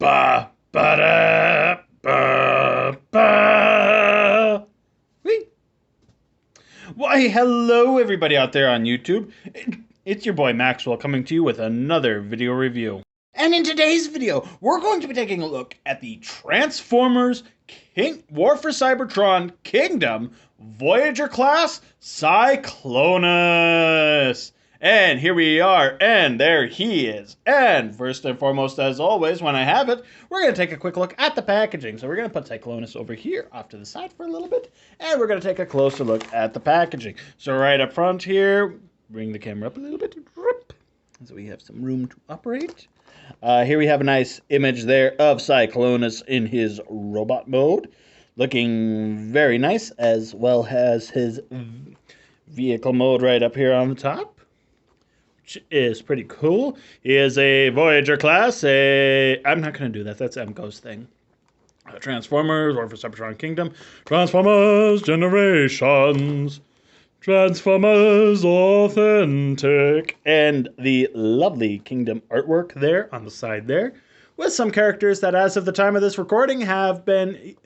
Ba ba da ba ba. Whee. Why, hello everybody out there on YouTube. It's your boy Maxwell coming to you with another video review. And in today's video, we're going to be taking a look at the Transformers War for Cybertron Kingdom Voyager class Cyclonus. And here we are, and there he is. And first and foremost, as always, when I have it, we're going to take a quick look at the packaging. So we're going to put Cyclonus over here off to the side for a little bit, and we're going to take a closer look at the packaging. So right up front here, bring the camera up a little bit, so we have some room to operate. Here we have a nice image there of Cyclonus in his robot mode, looking very nice, as well as his vehicle mode right up here on the top, which is pretty cool. He is a Voyager class, I'm not going to do that, that's MGO's thing. Transformers, War for Cybertron Kingdom, Transformers Generations, Transformers Authentic, and the lovely Kingdom artwork there on the side there, with some characters that as of the time of this recording have been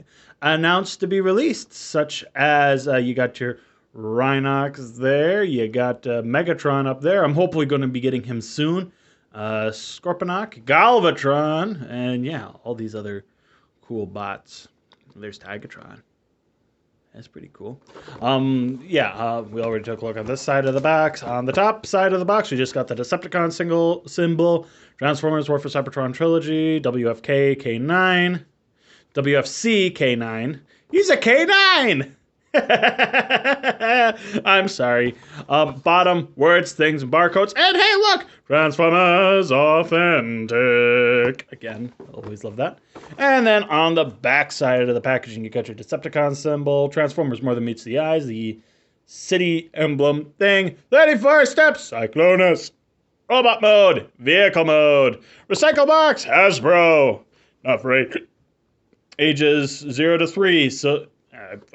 announced to be released, such as you got your Rhinox there, you got Megatron up there, I'm hopefully going to be getting him soon, Scorponok, Galvatron, and yeah, all these other cool bots. There's Tigatron. That's pretty cool. We already took a look on this side of the box. On the top side of the box, we just got the Decepticon symbol, Transformers War for Cybertron Trilogy, WFK K9, WFC K9. He's a K9! I'm sorry. Bottom, words, things, and barcodes. And hey, look! Transformers Authentic. Again, always love that. And then on the back side of the packaging, you got your Decepticon symbol, Transformers More Than Meets the Eyes, the city emblem thing, 34 steps, Cyclonus, robot mode, vehicle mode, recycle box, Hasbro. Not for ages 0 to 3, so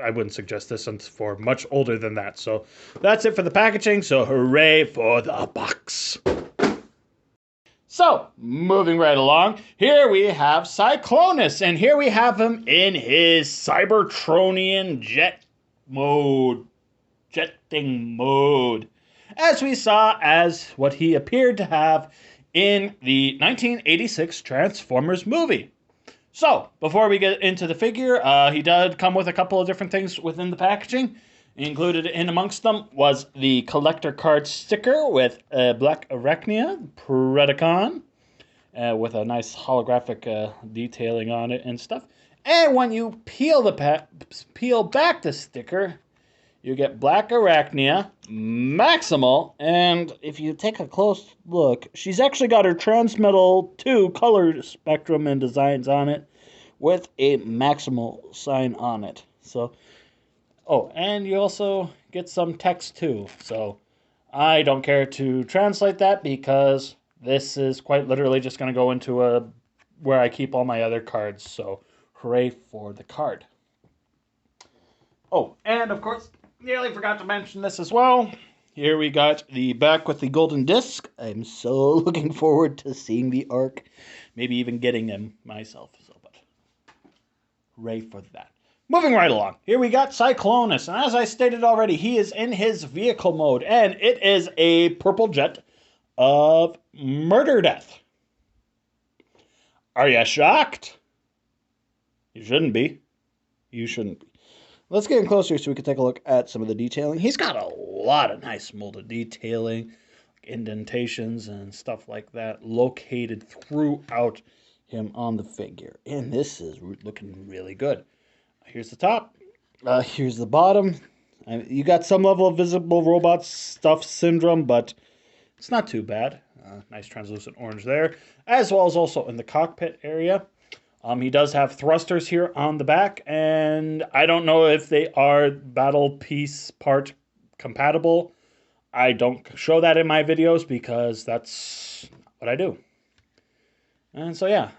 I wouldn't suggest this for much older than that. So that's it for the packaging, so hooray for the box. So, moving right along, here we have Cyclonus, and here we have him in his Cybertronian jetting mode, as we saw as what he appeared to have in the 1986 Transformers movie. So, before we get into the figure, he did come with a couple of different things within the packaging. Included in amongst them was the collector card sticker with Black Arachnia, Predacon, with a nice holographic detailing on it and stuff. And when you peel back the sticker, you get Black Arachnia, Maximal, and if you take a close look, she's actually got her Transmetal 2 color spectrum and designs on it with a Maximal sign on it. So, oh, and you also get some text too. So I don't care to translate that because this is quite literally just going to go into where I keep all my other cards. So hooray for the card. Oh, and of course, nearly forgot to mention this as well. Here we got the back with the golden disc. I'm so looking forward to seeing the arc. Maybe even getting them myself. So, but hooray for that. Moving right along, here we got Cyclonus, and as I stated already, he is in his vehicle mode, and it is a purple jet of murder death. Are you shocked? You shouldn't be. You shouldn't be. Let's get in closer so we can take a look at some of the detailing. He's got a lot of nice molded detailing, indentations and stuff like that, located throughout him on the figure, and this is looking really good. Here's the top. Here's the bottom. You got some level of visible robot stuff syndrome, but it's not too bad. Nice translucent orange there, as well as also in the cockpit area. He does have thrusters here on the back, and I don't know if they are battle piece part compatible. I don't show that in my videos because that's what I do. And so yeah,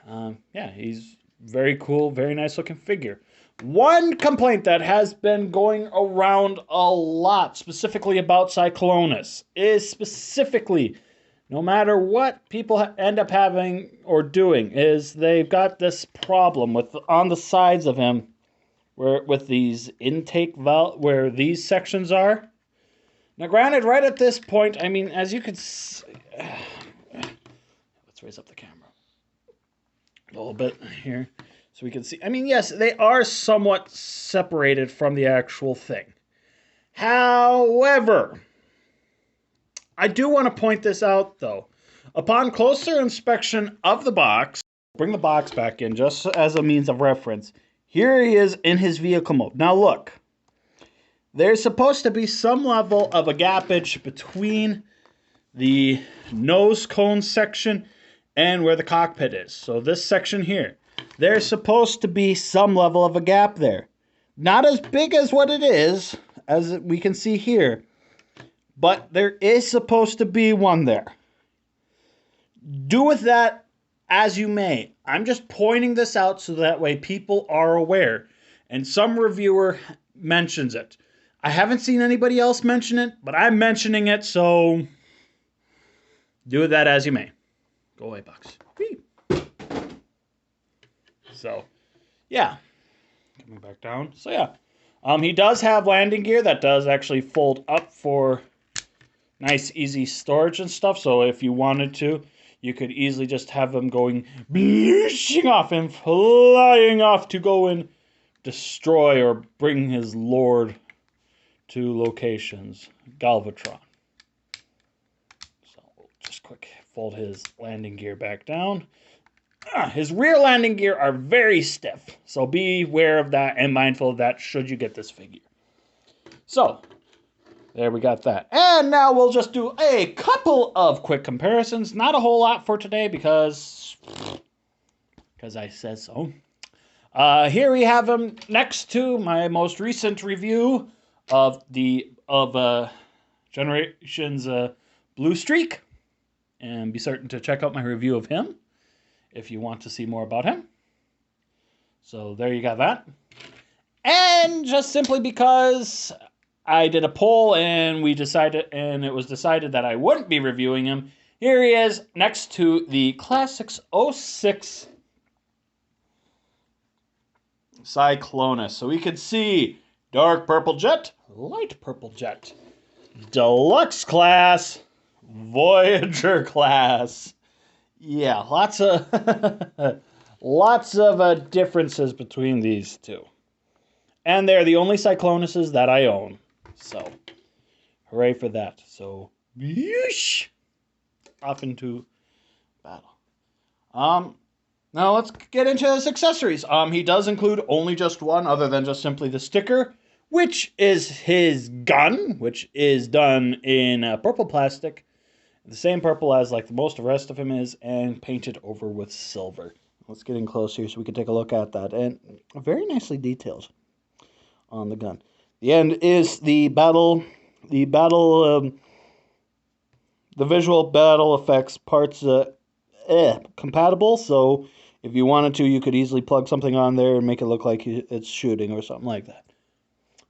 he's very cool, very nice looking figure. One complaint that has been going around a lot, specifically about Cyclonus, is specifically no matter what people end up having or doing, is they've got this problem with on the sides of him, where with these intake valve, where these sections are. Now, granted, right at this point, I mean, as you can see, let's raise up the camera a little bit here so we can see. I mean, yes, they are somewhat separated from the actual thing. However, I do want to point this out, though. Upon closer inspection of the box, bring the box back in just as a means of reference. Here he is in his vehicle mode. Now look, there's supposed to be some level of a gappage between the nose cone section and where the cockpit is. So this section here, there's supposed to be some level of a gap there. Not as big as what it is, as we can see here, but there is supposed to be one there. Do with that as you may. I'm just pointing this out so that way people are aware. And some reviewer mentions it. I haven't seen anybody else mention it, but I'm mentioning it, so do with that as you may. Go away, Bucks. So, yeah. Coming back down. So, yeah. He does have landing gear that does actually fold up for nice, easy storage and stuff. So, if you wanted to, you could easily just have him going blooshing off and flying off to go and destroy or bring his lord to locations. Galvatron. So, just quick fold his landing gear back down. His rear landing gear are very stiff, so be aware of that and mindful of that should you get this figure. So, there we got that. And now we'll just do a couple of quick comparisons. Not a whole lot for today because I said so. Here we have him next to my most recent review of Generations Blue Streak. And be certain to check out my review of him if you want to see more about him. So there you got that. And just simply because I did a poll and it was decided that I wouldn't be reviewing him, here he is next to the Classics 06 Cyclonus. So we could see dark purple jet, light purple jet, deluxe class, Voyager class. Yeah, lots of differences between these two. And they're the only Cyclonuses that I own. So, hooray for that. So, yeesh, off into battle. Now let's get into his accessories. He does include only just one other than just simply the sticker, which is his gun, which is done in purple plastic. The same purple as like most of the rest of him is, and painted over with silver. Let's get in close here so we can take a look at that. And very nicely detailed on the gun. The end is the visual battle effects parts compatible. So if you wanted to, you could easily plug something on there and make it look like it's shooting or something like that.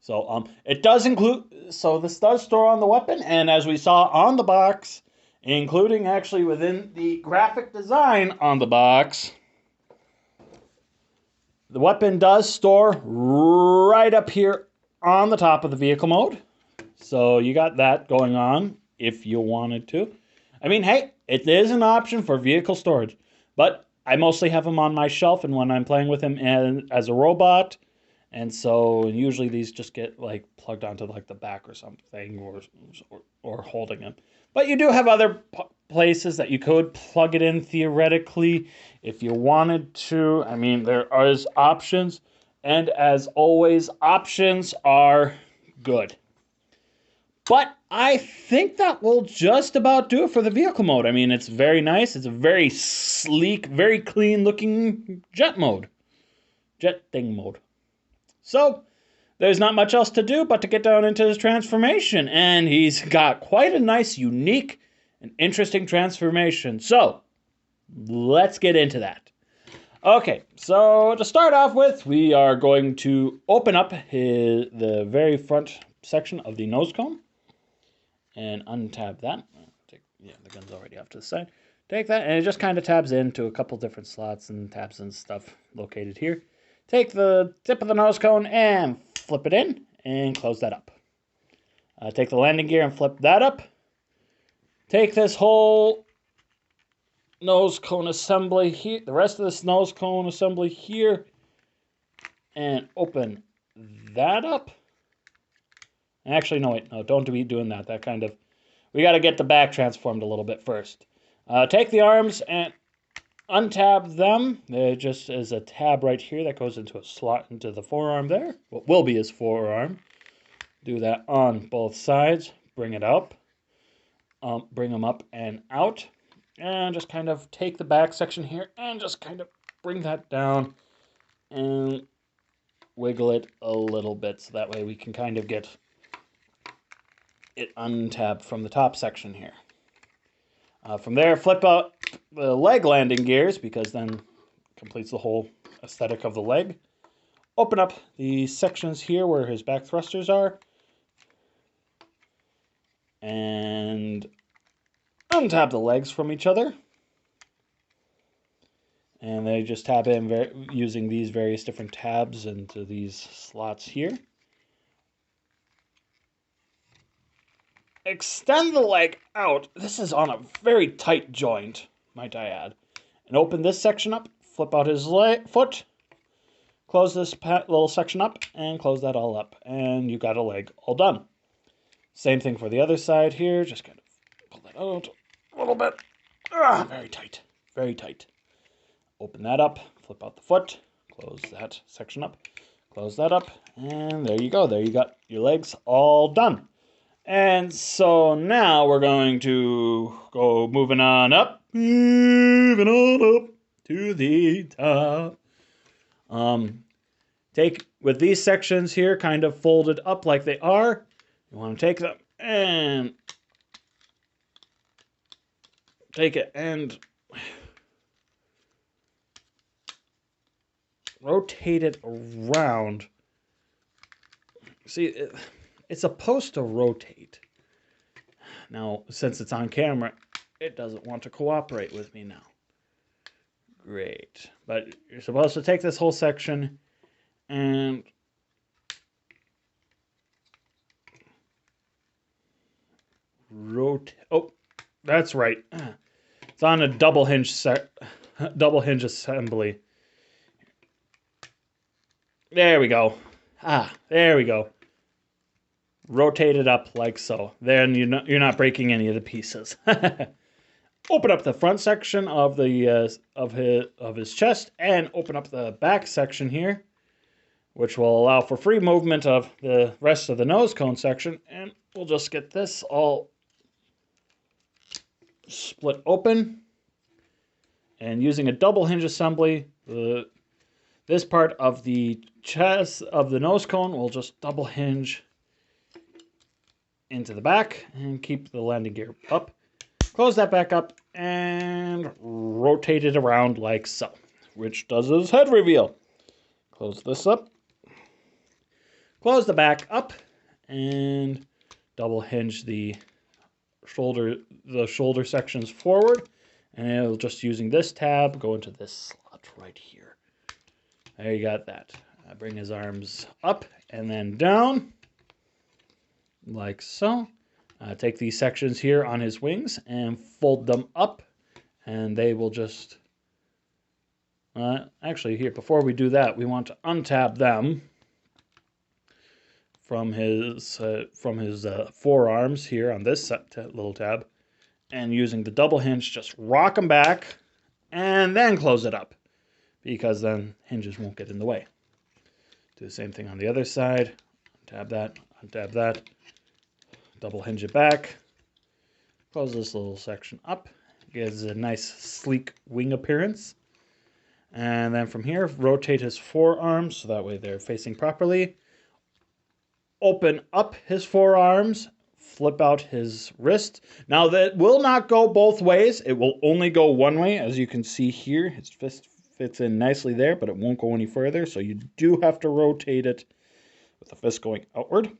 So it does include, so this does store on the weapon, and as we saw on the box, including actually within the graphic design on the box, the weapon does store right up here on the top of the vehicle mode. So you got that going on if you wanted to. I mean, hey, it is an option for vehicle storage, but I mostly have him on my shelf, and when I'm playing with him as a robot, and so usually these just get like plugged onto like the back or something, or holding him. But you do have other places that you could plug it in theoretically if you wanted to. I mean, there is options, and as always, options are good. But I think that will just about do it for the vehicle mode. I mean, it's very nice. It's a very sleek, very clean looking jet thing mode. So, there's not much else to do but to get down into his transformation. And he's got quite a nice, unique, and interesting transformation. So, let's get into that. Okay, so to start off with, we are going to open up the very front section of the nose cone. And untab that. Yeah, the gun's already off to the side. Take that, and it just kind of tabs into a couple different slots and tabs and stuff located here. Take the tip of the nose cone and flip it in, and close that up. Take the landing gear and flip that up. Take this whole nose cone assembly here, the rest of this nose cone assembly here, and open that up. Actually, no, wait, no, don't be doing that. That kind of, we got to get the back transformed a little bit first. Take the arms and untab them. There just is a tab right here that goes into a slot into the forearm there. What will be his forearm. Do that on both sides. Bring it up. Bring them up and out. And just kind of take the back section here and just kind of bring that down and wiggle it a little bit so that way we can kind of get it untabbed from the top section here. From there, flip out the leg landing gears because then completes the whole aesthetic of the leg. Open up the sections here where his back thrusters are and untab the legs from each other. And they just tab in using these various different tabs into these slots here. Extend the leg out. This is on a very tight joint, might I add. And open this section up, flip out his foot, close this little section up, and close that all up. And you got a leg all done. Same thing for the other side here. Just kind of pull that out a little bit. Very tight, very tight. Open that up, flip out the foot, close that section up, close that up, and there you go. There you got your legs all done. And so now we're going to go moving on up to the top. Take, with these sections here kind of folded up like they are, you want to take them and take it and rotate it around. See, it's supposed to rotate. Now, since it's on camera, it doesn't want to cooperate with me now. Great. But you're supposed to take this whole section and rotate. Oh, that's right. It's on a double hinge assembly. There we go. There we go. Rotate it up like so. Then you're not breaking any of the pieces. Open up the front section of the of his chest and open up the back section here, which will allow for free movement of the rest of the nose cone section. And we'll just get this all split open. And using a double hinge assembly, this part of the chest of the nose cone will just double hinge into the back and keep the landing gear up. Close that back up and rotate it around like so, which does his head reveal. Close this up. Close the back up and double hinge the shoulder sections forward, and it'll just using this tab go into this slot right here. There you got that. Bring his arms up and then down like so. Take these sections here on his wings and fold them up, and they will just actually here, before we do that, we want to untab them from his forearms here on this little tab, and using the double hinge just rock them back and then close it up, because then hinges won't get in the way. Do the same thing on the other side. Untab that, double hinge it back, close this little section up, gives a nice sleek wing appearance. And then from here, rotate his forearms so that way they're facing properly. Open up his forearms, flip out his wrist. Now that will not go both ways. It will only go one way. As you can see here, his fist fits in nicely there, but it won't go any further. So you do have to rotate it with the fist going outward.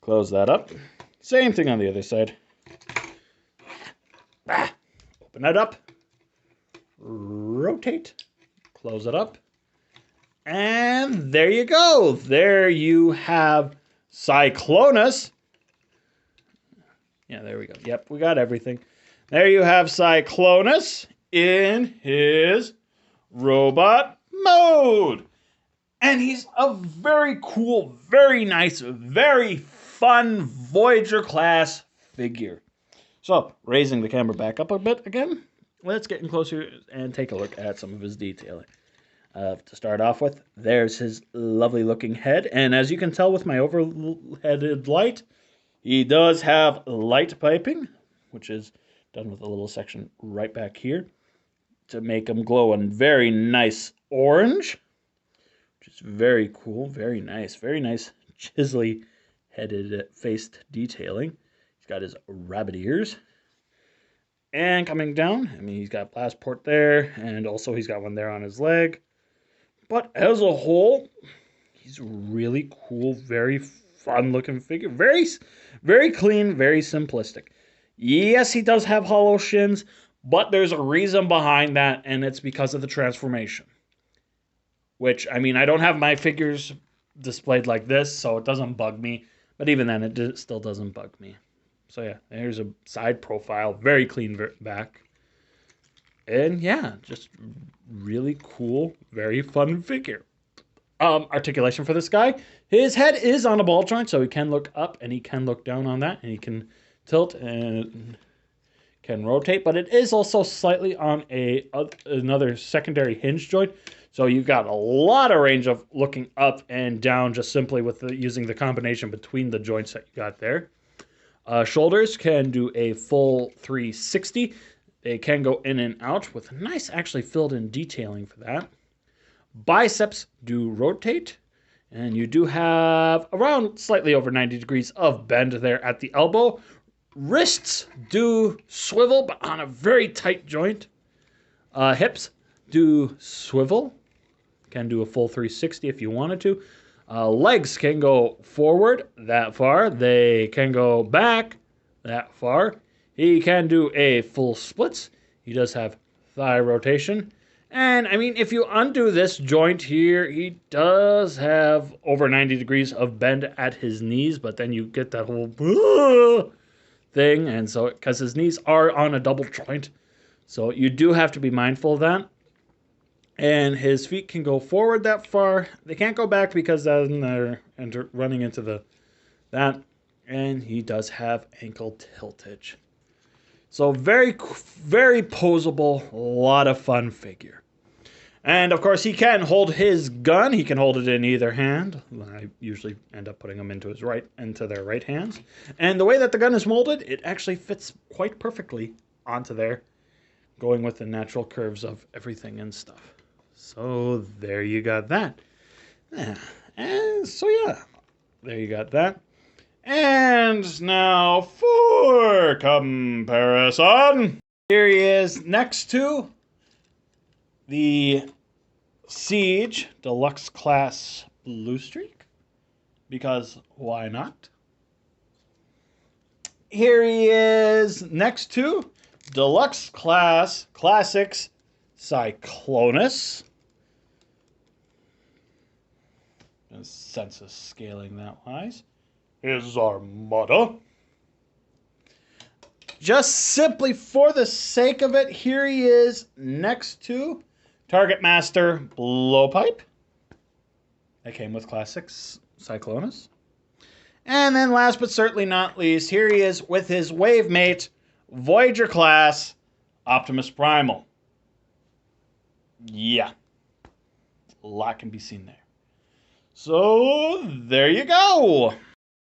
Close that up. Same thing on the other side. Open it up. Rotate. Close it up. And there you go. There you have Cyclonus. Yeah, there we go. Yep, we got everything. There you have Cyclonus in his robot mode. And he's a very cool, very nice, very fun Voyager class figure. So, raising the camera back up a bit again, let's get in closer and take a look at some of his detailing. To start off with, there's his lovely looking head. And as you can tell with my overheaded light, he does have light piping, which is done with a little section right back here to make him glow in very nice orange, which is very cool, very nice chiselly headed faced detailing. He's got his rabbit ears. And coming down, I mean, he's got blast port there, and also he's got one there on his leg. But as a whole, he's really cool, very fun looking figure. Very clean, very simplistic. Yes, he does have hollow shins, but there's a reason behind that, and it's because of the transformation. Which, I mean, I don't have my figures displayed like this, so it doesn't bug me. But even then, it still doesn't bug me. So yeah, there's a side profile, very clean back. And yeah, just really cool, very fun figure. Articulation for this guy. His head is on a ball joint, so he can look up and he can look down on that, and he can tilt and can rotate, but it is also slightly on another secondary hinge joint. So you've got a lot of range of looking up and down just simply with using the combination between the joints that you got there. Shoulders can do a full 360. They can go in and out with nice actually filled in detailing for that. Biceps do rotate, and you do have around slightly over 90 degrees of bend there at the elbow. Wrists do swivel, but on a very tight joint. Hips do swivel. Can do a full 360 if you wanted to. Legs can go forward that far. They can go back that far. He can do a full splits. He does have thigh rotation. And, I mean, if you undo this joint here, he does have over 90 degrees of bend at his knees, but then you get that whole thing, and so, because his knees are on a double joint, so you do have to be mindful of that. And his feet can go forward that far. They can't go back because then they're running into that. And he does have ankle tiltage. So very posable, a lot of fun figure. And of course he can hold his gun. He can hold it in either hand. I usually end up putting them into their right hands. And the way that the gun is molded, it actually fits quite perfectly onto there, going with the natural curves of everything and stuff. So there you got that. And so yeah, there you got that. And now for comparison. Here he is next to the Siege Deluxe Class Blue Streak, because why not? Here he is next to Deluxe Class Classics Cyclonus. Census scaling that wise. His Armada. Just simply for the sake of it, here he is next to Target Master Blowpipe. That came with Classics Cyclonus. And then last but certainly not least, here he is with his wave mate, Voyager class Optimus Primal. Yeah. A lot can be seen there. So, there you go.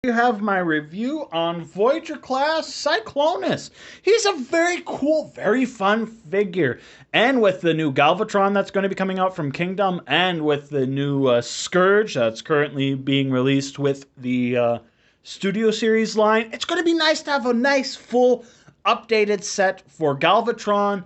You have my review on Voyager class Cyclonus. He's a very cool, very fun figure. And with the new Galvatron that's going to be coming out from Kingdom, and with the new Scourge that's currently being released with the Studio Series line, it's going to be nice to have a nice, full, updated set for Galvatron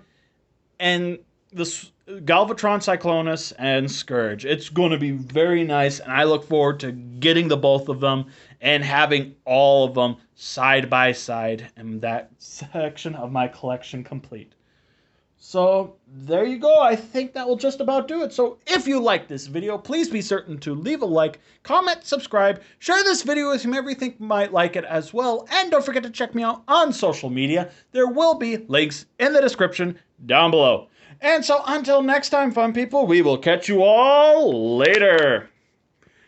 and the Galvatron, Cyclonus, and Scourge. It's going to be very nice, and I look forward to getting the both of them and having all of them side by side and that section of my collection complete. So there you go. I think that will just about do it. So if you like this video, please be certain to leave a like, comment, subscribe, share this video with whomever you think might like it as well, and don't forget to check me out on social media. There will be links in the description down below. And so until next time, fun people, we will catch you all later.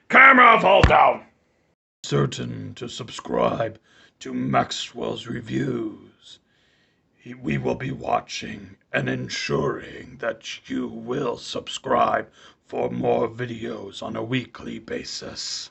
Camera fall down. Certain to subscribe to Maxwell's reviews. We will be watching and ensuring that you will subscribe for more videos on a weekly basis.